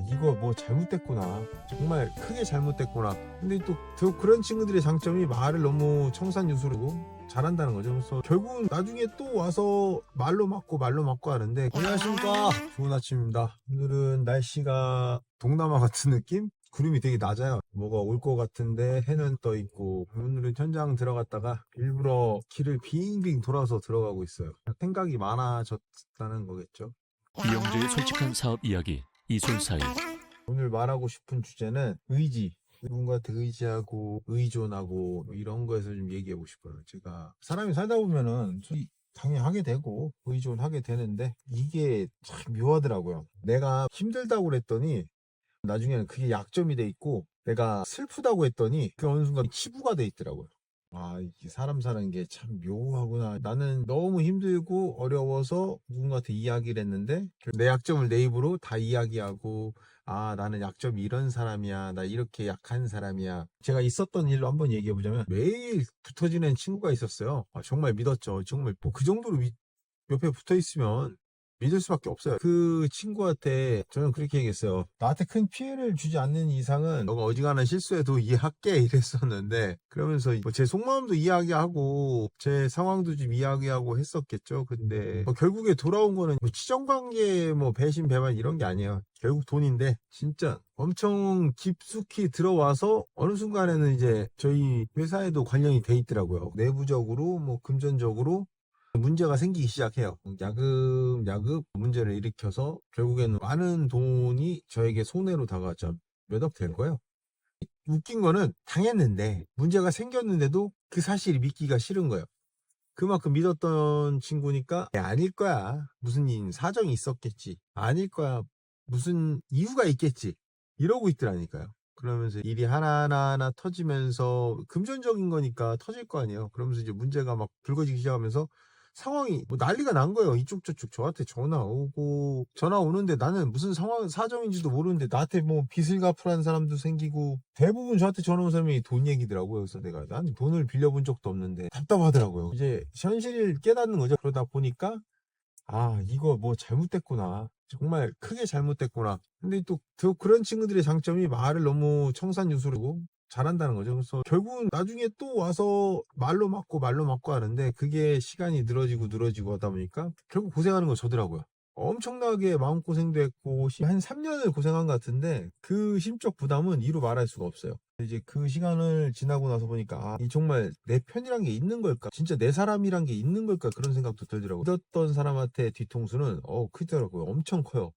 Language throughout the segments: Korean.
이거 뭐 잘못됐구나, 정말 크게 잘못됐구나. 근데 또 그런 친구들의 장점이 말을 너무 청산유수로 잘한다는 거죠. 그래서 결국은 나중에 또 와서 말로 맞고 하는데. 안녕하십니까, 좋은 아침입니다. 오늘은 날씨가 동남아 같은 느낌? 구름이 되게 낮아요. 뭐가 올 것 같은데 해는 떠 있고. 오늘은 현장 들어갔다가 일부러 길을 빙빙 돌아서 들어가고 있어요. 생각이 많아졌다는 거겠죠. 이영주의 솔직한 사업 이야기 이솔사의. 오늘 말하고 싶은 주제는 의지. 누군가한테 의지하고 의존하고 뭐 이런 거에서 좀 얘기하고 싶어요. 제가 사람이 살다 보면은 당연히 하게 되고 의존하게 되는데, 이게 참 묘하더라고요. 내가 힘들다고 그랬더니 나중에는 그게 약점이 돼 있고, 내가 슬프다고 했더니 그 어느 순간 치부가 돼 있더라고요. 이게 사람 사는 게 참 묘하구나. 나는 너무 힘들고 어려워서 누군가한테 이야기를 했는데 내 약점을 내 입으로 다 이야기하고, 나는 약점이 이런 사람이야, 나 이렇게 약한 사람이야. 제가 있었던 일로 한번 얘기해 보자면, 매일 붙어 지낸 친구가 있었어요. 정말 믿었죠. 정말 뭐 그 정도로 옆에 붙어 있으면 믿을 수밖에 없어요. 그 친구한테 저는 그렇게 얘기했어요. 나한테 큰 피해를 주지 않는 이상은 너가 어지간한 실수해도 이해할게, 이랬었는데, 그러면서 뭐 제 속마음도 이야기하고 제 상황도 좀 이야기하고 했었겠죠. 근데 뭐 결국에 돌아온 거는 뭐 치정관계, 뭐 배신 배만 이런 게 아니에요. 결국 돈인데, 진짜 엄청 깊숙이 들어와서 어느 순간에는 이제 저희 회사에도 관련이 돼 있더라고요. 내부적으로 뭐 금전적으로 문제가 생기기 시작해요. 야금 문제를 일으켜서 결국에는 많은 돈이 저에게 손해로 다가왔죠. 몇 억 된 거예요. 웃긴 거는 당했는데, 문제가 생겼는데도 그 사실이 믿기가 싫은 거예요. 그만큼 믿었던 친구니까 아닐 거야, 무슨 사정이 있었겠지, 아닐 거야, 무슨 이유가 있겠지, 이러고 있더라니까요. 그러면서 일이 하나하나 터지면서, 금전적인 거니까 터질 거 아니에요. 그러면서 이제 문제가 막 불거지기 시작하면서 상황이 뭐 난리가 난 거예요. 이쪽 저쪽 저한테 전화 오는데 나는 무슨 상황 사정인지도 모르는데 나한테 뭐 빚을 갚으라는 사람도 생기고, 대부분 저한테 전화 온 사람이 돈 얘기더라고요. 그래서 난 돈을 빌려본 적도 없는데 답답하더라고요. 이제 현실을 깨닫는 거죠. 그러다 보니까 이거 뭐 잘못됐구나, 정말 크게 잘못됐구나. 근데 또 그런 친구들의 장점이 말을 너무 청산유수로 잘한다는 거죠. 그래서 결국은 나중에 또 와서 말로 맞고 하는데, 그게 시간이 늘어지고 하다 보니까 결국 고생하는 건 저더라고요. 엄청나게 마음고생도 했고 한 3년을 고생한 것 같은데, 그 심적 부담은 이루 말할 수가 없어요. 이제 그 시간을 지나고 나서 보니까 이 정말 내 편이란 게 있는 걸까? 진짜 내 사람이란 게 있는 걸까? 그런 생각도 들더라고요. 믿었던 사람한테 뒤통수는 크더라고요. 엄청 커요.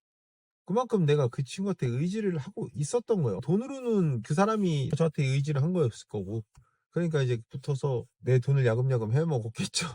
그만큼 내가 그 친구한테 의지를 하고 있었던 거예요. 돈으로는 그 사람이 저한테 의지를 한 거였을 거고, 그러니까 이제 붙어서 내 돈을 야금야금 해먹었겠죠.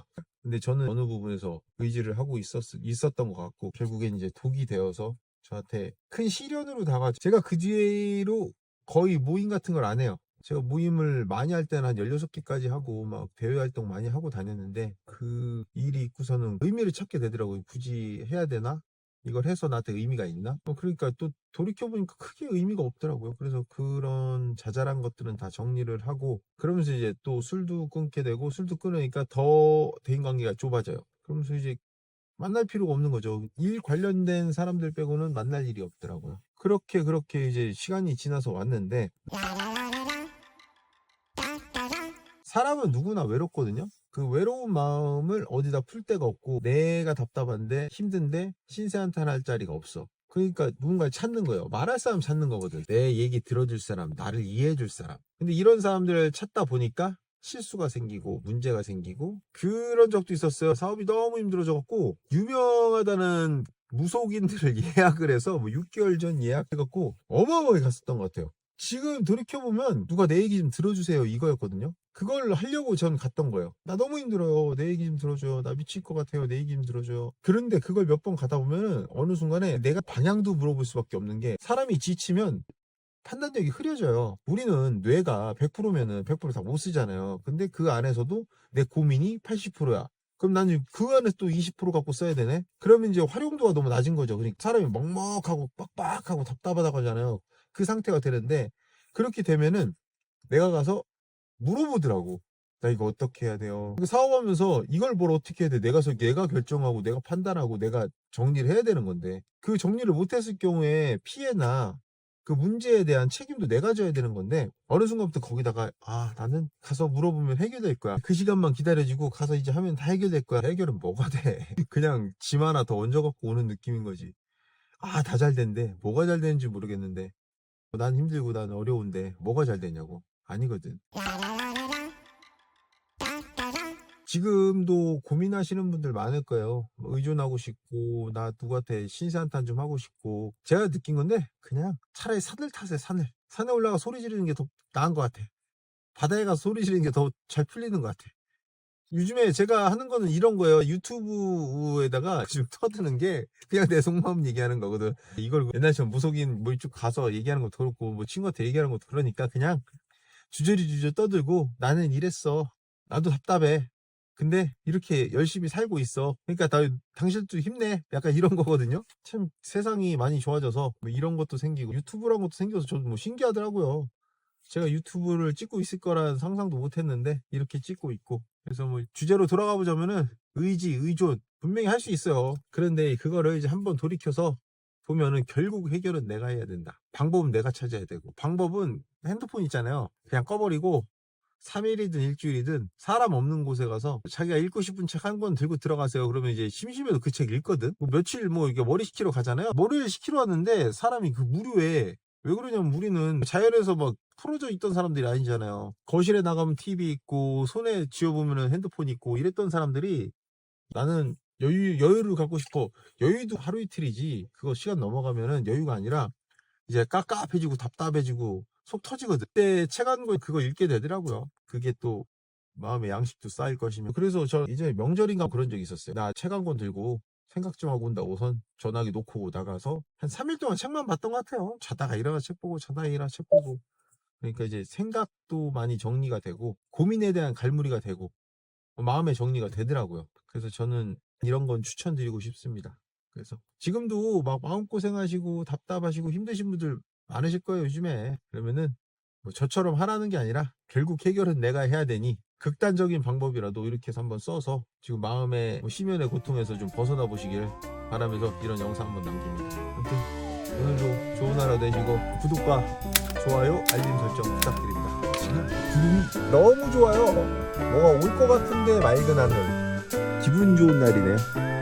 근데 저는 어느 부분에서 의지를 하고 있었던 것 같고, 결국엔 이제 독이 되어서 저한테 큰 시련으로 제가 그 뒤로 거의 모임 같은 걸 안 해요. 제가 모임을 많이 할 때는 한 16개까지 하고 막 대외 활동 많이 하고 다녔는데, 그 일이 있고서는 의미를 찾게 되더라고요. 굳이 해야 되나? 이걸 해서 나한테 의미가 있나? 그러니까 또 돌이켜보니까 크게 의미가 없더라고요. 그래서 그런 자잘한 것들은 다 정리를 하고, 그러면서 이제 또 술도 끊게 되고, 술도 끊으니까 더 대인관계가 좁아져요. 그러면서 이제 만날 필요가 없는 거죠. 일 관련된 사람들 빼고는 만날 일이 없더라고요. 그렇게 이제 시간이 지나서 왔는데, 사람은 누구나 외롭거든요. 그 외로운 마음을 어디다 풀 데가 없고, 내가 답답한데 힘든데 신세 한탄할 자리가 없어. 그러니까 누군가를 찾는 거예요. 말할 사람 찾는 거거든. 내 얘기 들어줄 사람, 나를 이해해줄 사람. 근데 이런 사람들을 찾다 보니까 실수가 생기고 문제가 생기고, 그런 적도 있었어요. 사업이 너무 힘들어져갖고 유명하다는 무속인들을 예약을 해서 뭐 6개월 전 예약해갖고 어마어마하게 갔었던 것 같아요. 지금 돌이켜보면 누가 내 얘기 좀 들어주세요, 이거였거든요. 그걸 하려고 전 갔던 거예요. 나 너무 힘들어요, 내 얘기 좀 들어줘요. 나 미칠 것 같아요, 내 얘기 좀 들어줘요. 그런데 그걸 몇 번 가다 보면은 어느 순간에 내가 방향도 물어볼 수밖에 없는 게, 사람이 지치면 판단력이 흐려져요. 우리는 뇌가 100%면은 100%다 못 쓰잖아요. 근데 그 안에서도 내 고민이 80%야. 그럼 나는 그 안에 또 20% 갖고 써야 되네? 그러면 이제 활용도가 너무 낮은 거죠. 그러니까 사람이 먹먹하고 빡빡하고 답답하다고 하잖아요. 그 상태가 되는데, 그렇게 되면은 내가 가서 물어보더라고. 나 이거 어떻게 해야 돼요? 사업하면서 이걸 뭘 어떻게 해야 돼? 내가 결정하고 내가 판단하고 내가 정리를 해야 되는 건데 그 정리를 못했을 경우에 피해나 그 문제에 대한 책임도 내가 져야 되는 건데 어느 순간부터 거기다가 나는 가서 물어보면 해결될 거야. 그 시간만 기다려주고 가서 이제 하면 다 해결될 거야. 해결은 뭐가 돼? 그냥 짐 하나 더 얹어갖고 오는 느낌인 거지. 다 잘 된대. 뭐가 잘 되는지 모르겠는데 난 힘들고 난 어려운데 뭐가 잘 되냐고. 아니거든. 지금도 고민하시는 분들 많을 거예요. 의존하고 싶고 나 누구한테 신세한탄 좀 하고 싶고 제가 느낀 건데 그냥 차라리 산을 타세요. 산에 올라가 소리 지르는 게 더 나은 것 같아. 바다에 가서 소리 지르는 게 더 잘 풀리는 것 같아. 요즘에 제가 하는 거는 이런 거예요. 유튜브에다가 지금 터드는 게 그냥 내 속마음 얘기하는 거거든. 이걸 옛날처럼 무속인 뭐 쭉 가서 얘기하는 것도 그렇고 뭐 친구한테 얘기하는 것도 그러니까 그냥 주저리 떠들고 나는 이랬어. 나도 답답해. 근데 이렇게 열심히 살고 있어. 그러니까 당신도 힘내. 약간 이런 거거든요. 참 세상이 많이 좋아져서 뭐 이런 것도 생기고 유튜브란 것도 생겨서 저도 뭐 신기하더라고요. 제가 유튜브를 찍고 있을 거란 상상도 못 했는데 이렇게 찍고 있고. 그래서 뭐 주제로 돌아가 보자면은 의존 분명히 할 수 있어요. 그런데 그거를 이제 한번 돌이켜서 보면은 결국 해결은 내가 해야 된다. 방법은 내가 찾아야 되고. 방법은 핸드폰 있잖아요. 그냥 꺼버리고 3일이든 일주일이든 사람 없는 곳에 가서 자기가 읽고 싶은 책 한 권 들고 들어가세요. 그러면 이제 심심해도 그 책 읽거든. 뭐 며칠 이게 머리 식히러 가잖아요. 머리를 식히러 왔는데 사람이 그 무료에 왜 그러냐면 우리는 자연에서 막 풀어져 있던 사람들이 아니잖아요. 거실에 나가면 TV 있고 손에 쥐어보면 핸드폰 있고 이랬던 사람들이 나는 여유를 갖고 싶어. 여유도 하루 이틀이지. 그거 시간 넘어가면은 여유가 아니라 이제 깝깝해지고 답답해지고 속 터지거든. 그때 책 한 권 그거 읽게 되더라고요. 그게 또 마음의 양식도 쌓일 것이며. 그래서 저 이제 명절인가 그런 적이 있었어요. 나 책 한 권 들고 생각 좀 하고 온다고선 전화기 놓고 나가서 한 3일 동안 책만 봤던 것 같아요. 자다가 일어나 책 보고 자다가 일어나 책 보고. 그러니까 이제 생각도 많이 정리가 되고 고민에 대한 갈무리가 되고 마음의 정리가 되더라고요. 그래서 저는 이런 건 추천드리고 싶습니다. 그래서 지금도 막 마음고생하시고 답답하시고 힘드신 분들 많으실 거예요, 요즘에. 그러면은 뭐 저처럼 하라는 게 아니라 결국 해결은 내가 해야 되니 극단적인 방법이라도 이렇게 해서 한번 써서 지금 마음의 심연의 고통에서 좀 벗어나 보시길 바라면서 이런 영상 한번 남깁니다. 아무튼 오늘도 좋은 하루 되시고 구독과 좋아요, 알림 설정 부탁드립니다. 지금 기분이 너무 좋아요. 뭐가 올 것 같은데 맑은 하늘. 기분 좋은 날이네요.